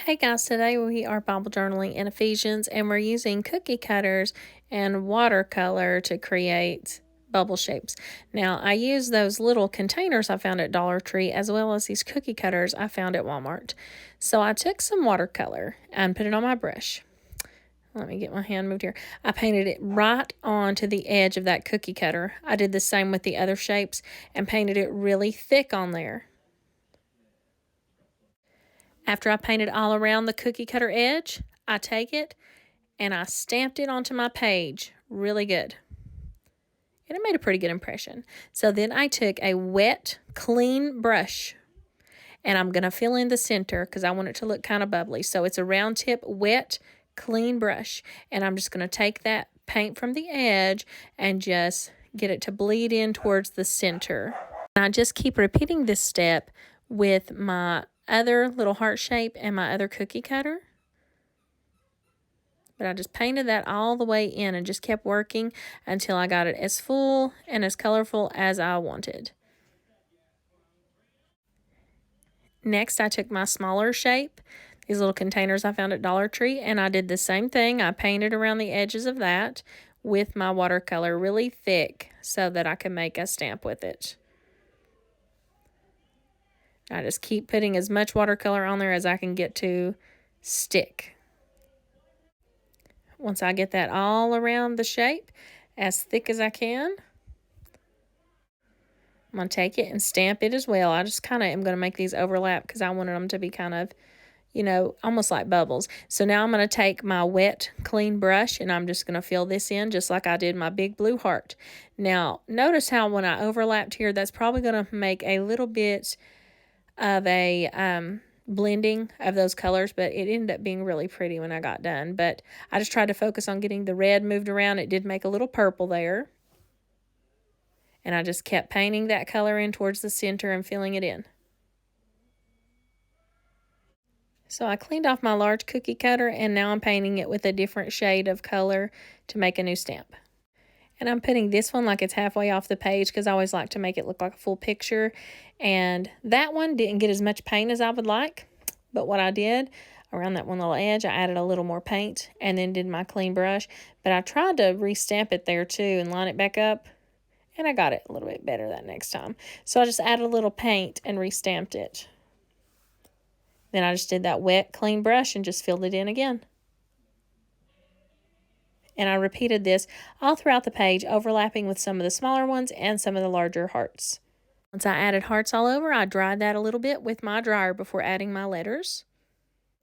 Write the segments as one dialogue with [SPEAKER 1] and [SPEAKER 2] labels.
[SPEAKER 1] Hey guys, today we are Bible journaling in Ephesians and we're using cookie cutters and watercolor to create bubble shapes. Now, I use those little containers I found at Dollar Tree as well as these cookie cutters I found at Walmart. So I took some watercolor and put it on my brush. Let me get my hand moved here. I painted it right onto the edge of that cookie cutter. I did the same with the other shapes and painted it really thick on there. After I painted all around the cookie cutter edge, I take it and I stamped it onto my page really good. And it made a pretty good impression. So then I took a wet, clean brush and I'm going to fill in the center because I want it to look kind of bubbly. So it's a round tip, wet, clean brush. And I'm just going to take that paint from the edge and just get it to bleed in towards the center. And I just keep repeating this step with my other little heart shape and my other cookie cutter. But I just painted that all the way in and just kept working until I got it as full and as colorful as I wanted. Next, I took my smaller shape, these little containers I found at Dollar Tree, and I did the same thing. I painted around the edges of that with my watercolor really thick so that I could make a stamp with it. I just keep putting as much watercolor on there as I can get to stick. Once I get that all around the shape, as thick as I can, I'm going to take it and stamp it as well. I just kind of am going to make these overlap because I wanted them to be kind of, almost like bubbles. So now I'm going to take my wet, clean brush and I'm just going to fill this in just like I did my big blue heart. Now, notice how when I overlapped here, that's probably going to make a little bit of a blending of those colors, but it ended up being really pretty when I got done. But I just tried to focus on getting the red moved around. It did make a little purple there. And I just kept painting that color in towards the center and filling it in. So I cleaned off my large cookie cutter and now I'm painting it with a different shade of color to make a new stamp. And I'm putting this one like it's halfway off the page because I always like to make it look like a full picture. And that one didn't get as much paint as I would like. But what I did, around that one little edge, I added a little more paint and then did my clean brush. But I tried to re-stamp it there too and line it back up. And I got it a little bit better that next time. So I just added a little paint and re-stamped it. Then I just did that wet, clean brush and just filled it in again. And I repeated this all throughout the page, overlapping with some of the smaller ones and some of the larger hearts. Once I added hearts all over, I dried that a little bit with my dryer before adding my letters.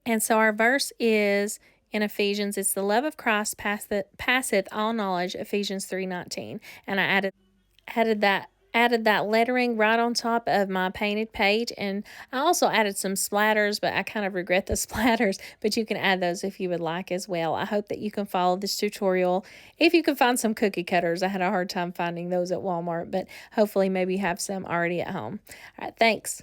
[SPEAKER 1] And so our verse is in Ephesians, it's the love of Christ passeth all knowledge, Ephesians 3:19. And I added that lettering right on top of my painted page, and I also added some splatters, but I kind of regret the splatters, but you can add those if you would like as well. I hope that you can follow this tutorial if you can find some cookie cutters. I had a hard time finding those at Walmart, but hopefully maybe you have some already at home. All right, thanks.